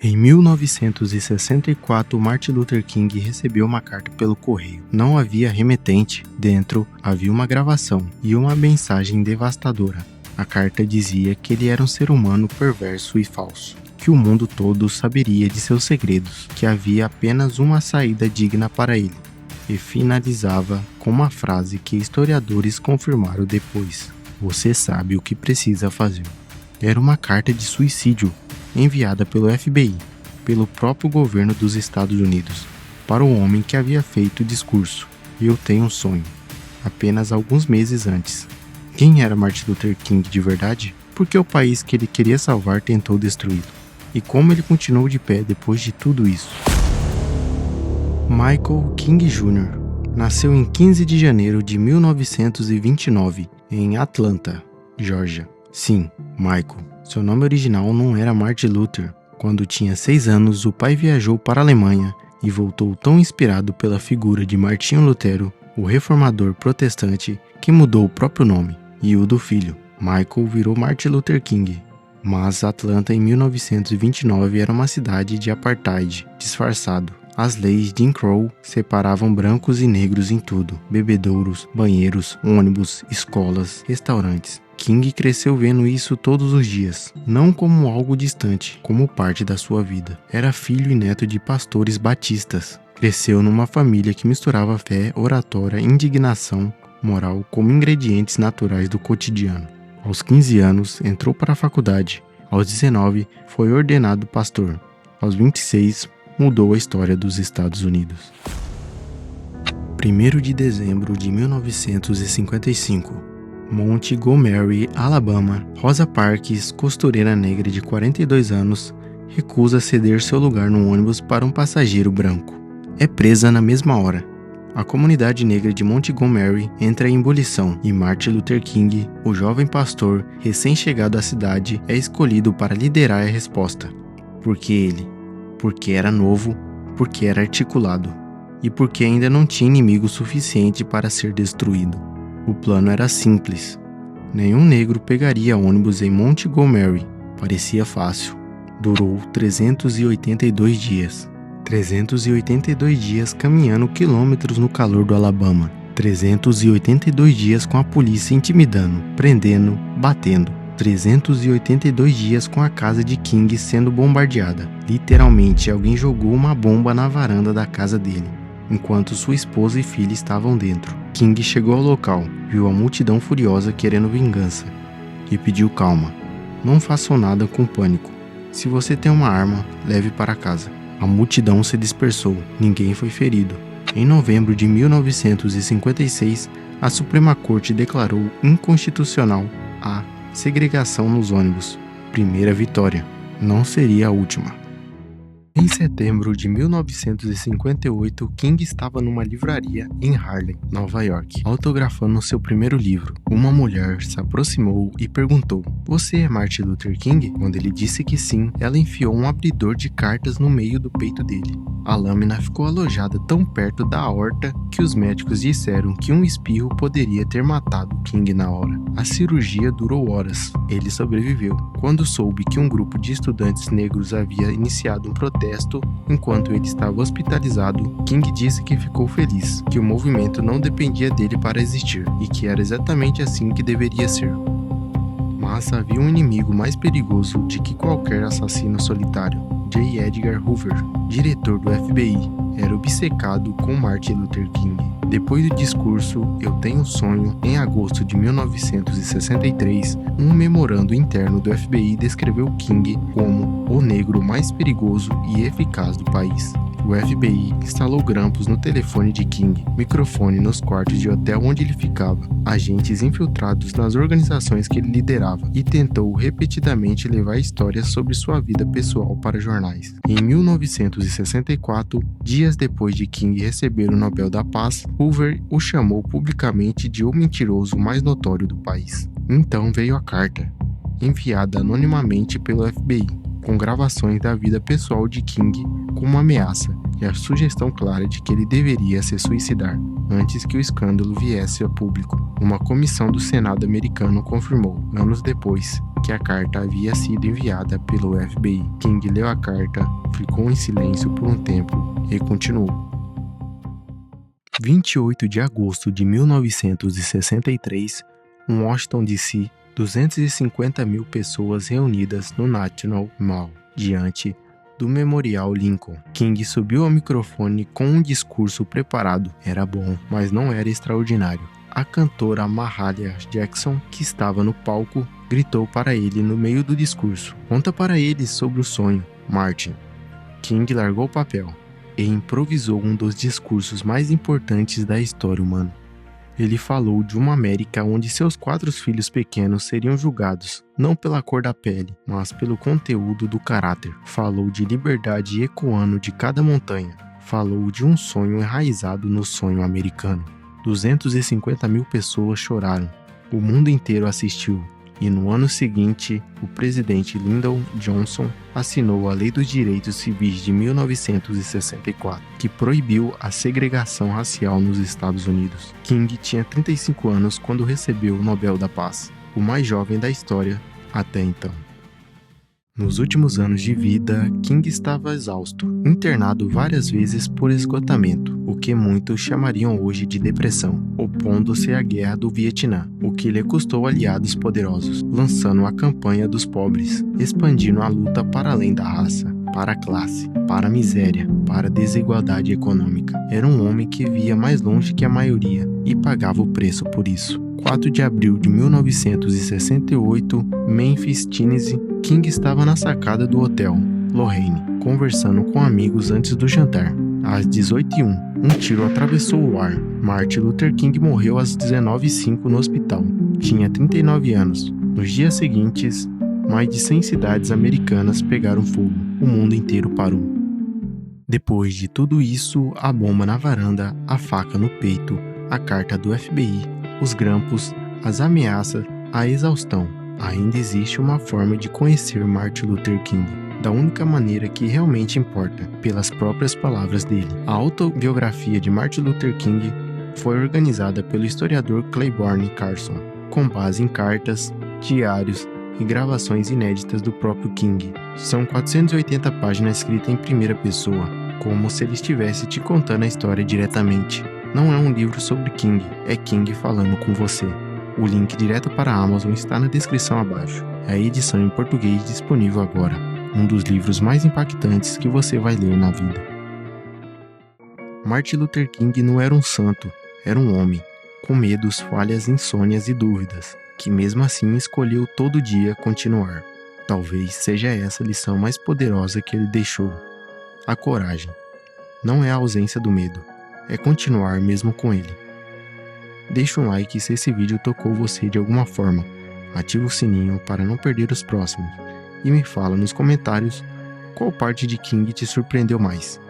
Em 1964, Martin Luther King recebeu uma carta pelo correio. Não havia remetente. Dentro havia uma gravação e uma mensagem devastadora. A carta dizia que ele era um ser humano perverso e falso, que o mundo todo saberia de seus segredos, que havia apenas uma saída digna para ele. E finalizava com uma frase que historiadores confirmaram depois: "Você sabe o que precisa fazer." Era uma carta de suicídio, enviada pelo FBI, pelo próprio governo dos Estados Unidos, para o homem que havia feito o discurso "Eu tenho um sonho", apenas alguns meses antes. Quem era Martin Luther King de verdade? Por que o país que ele queria salvar tentou destruí-lo? E como ele continuou de pé depois de tudo isso? Michael King Jr. nasceu em 15 de janeiro de 1929, em Atlanta, Geórgia. Sim, Michael. Seu nome original não era Martin Luther. Quando tinha 6 anos, o pai viajou para a Alemanha e voltou tão inspirado pela figura de Martinho Lutero, o reformador protestante, que mudou o próprio nome e o do filho. Michael virou Martin Luther King. Mas Atlanta em 1929 era uma cidade de apartheid disfarçado. As leis de Jim Crow separavam brancos e negros em tudo: bebedouros, banheiros, ônibus, escolas, restaurantes. King cresceu vendo isso todos os dias, não como algo distante, como parte da sua vida. Era filho e neto de pastores batistas. Cresceu numa família que misturava fé, oratória, indignação, moral como ingredientes naturais do cotidiano. Aos 15 anos, entrou para a faculdade. Aos 19, foi ordenado pastor. Aos 26, mudou a história dos Estados Unidos. 1º de dezembro de 1955. Montgomery, Alabama. Rosa Parks, costureira negra de 42 anos, recusa ceder seu lugar no ônibus para um passageiro branco. É presa na mesma hora. A comunidade negra de Montgomery entra em ebulição e Martin Luther King, o jovem pastor recém-chegado à cidade, é escolhido para liderar a resposta. Porque era novo, porque era articulado e porque ainda não tinha inimigo suficiente para ser destruído. O plano era simples. Nenhum negro pegaria ônibus em Montgomery. Parecia fácil. Durou 382 dias. 382 dias caminhando quilômetros no calor do Alabama. 382 dias com a polícia intimidando, prendendo, batendo. 382 dias com a casa de King sendo bombardeada. Literalmente, alguém jogou uma bomba na varanda da casa dele, enquanto sua esposa e filha estavam dentro. King chegou ao local, viu a multidão furiosa querendo vingança e pediu calma. Não façam nada com pânico. Se você tem uma arma, leve para casa. A multidão se dispersou, ninguém foi ferido. Em novembro de 1956, a Suprema Corte declarou inconstitucional a segregação nos ônibus. Primeira vitória. Não seria a última. Em setembro de 1958, King estava numa livraria em Harlem, Nova York, autografando seu primeiro livro. Uma mulher se aproximou e perguntou: "Você é Martin Luther King?" Quando ele disse que sim, ela enfiou um abridor de cartas no meio do peito dele. A lâmina ficou alojada tão perto da aorta que os médicos disseram que um espirro poderia ter matado King na hora. A cirurgia durou horas. Ele sobreviveu. Quando soube que um grupo de estudantes negros havia iniciado um protesto enquanto ele estava hospitalizado, King disse que ficou feliz, que o movimento não dependia dele para existir e que era exatamente assim que deveria ser. Mas havia um inimigo mais perigoso do que qualquer assassino solitário. J. Edgar Hoover, diretor do FBI, era obcecado com Martin Luther King. Depois do discurso "Eu tenho um sonho", em agosto de 1963, um memorando interno do FBI descreveu King como o negro mais perigoso e eficaz do país. O FBI instalou grampos no telefone de King, microfone nos quartos de hotel onde ele ficava, agentes infiltrados nas organizações que ele liderava e tentou repetidamente levar histórias sobre sua vida pessoal para jornais. Em 1964, dias depois de King receber o Nobel da Paz, Hoover o chamou publicamente de o mentiroso mais notório do país. Então veio a carta, enviada anonimamente pelo FBI, com gravações da vida pessoal de King como ameaça e a sugestão clara de que ele deveria se suicidar antes que o escândalo viesse a público. Uma comissão do Senado americano confirmou, anos depois, que a carta havia sido enviada pelo FBI. King leu a carta, ficou em silêncio por um tempo e continuou. 28 de agosto de 1963, Washington, D.C., 250 mil pessoas reunidas no National Mall, diante do Memorial Lincoln. King subiu ao microfone com um discurso preparado. Era bom, mas não era extraordinário. A cantora Mahalia Jackson, que estava no palco, gritou para ele no meio do discurso: "Conta para eles sobre o sonho, Martin." King largou o papel e improvisou um dos discursos mais importantes da história humana. Ele falou de uma América onde seus 4 filhos pequenos seriam julgados, não pela cor da pele, mas pelo conteúdo do caráter. Falou de liberdade ecoando de cada montanha. Falou de um sonho enraizado no sonho americano. 250 mil pessoas choraram. O mundo inteiro assistiu. E no ano seguinte, o presidente Lyndon Johnson assinou a Lei dos Direitos Civis de 1964, que proibiu a segregação racial nos Estados Unidos. King tinha 35 anos quando recebeu o Nobel da Paz, o mais jovem da história até então. Nos últimos anos de vida, King estava exausto, internado várias vezes por esgotamento, o que muitos chamariam hoje de depressão, opondo-se à guerra do Vietnã, o que lhe custou aliados poderosos, lançando a campanha dos pobres, expandindo a luta para além da raça, para a classe, para a miséria, para a desigualdade econômica. Era um homem que via mais longe que a maioria e pagava o preço por isso. 4 de abril de 1968, Memphis, Tennessee. King estava na sacada do hotel Lorraine, conversando com amigos antes do jantar. Às 18h01, um tiro atravessou o ar. Martin Luther King morreu às 19h05 no hospital. Tinha 39 anos. Nos dias seguintes, mais de 100 cidades americanas pegaram fogo. O mundo inteiro parou. Depois de tudo isso, a bomba na varanda, a faca no peito, a carta do FBI, os grampos, as ameaças, a exaustão. Ainda existe uma forma de conhecer Martin Luther King, da única maneira que realmente importa, pelas próprias palavras dele. A autobiografia de Martin Luther King foi organizada pelo historiador Claiborne Carson, com base em cartas, diários e gravações inéditas do próprio King. São 480 páginas escritas em primeira pessoa, como se ele estivesse te contando a história diretamente. Não é um livro sobre King, é King falando com você. O link direto para a Amazon está na descrição abaixo. É a edição em português disponível agora. Um dos livros mais impactantes que você vai ler na vida. Martin Luther King não era um santo, era um homem, com medos, falhas, insônias e dúvidas, que mesmo assim escolheu todo dia continuar. Talvez seja essa a lição mais poderosa que ele deixou. A coragem. Não é a ausência do medo, é continuar mesmo com ele. Deixa um like se esse vídeo tocou você de alguma forma, ativa o sininho para não perder os próximos e me fala nos comentários qual parte de King te surpreendeu mais.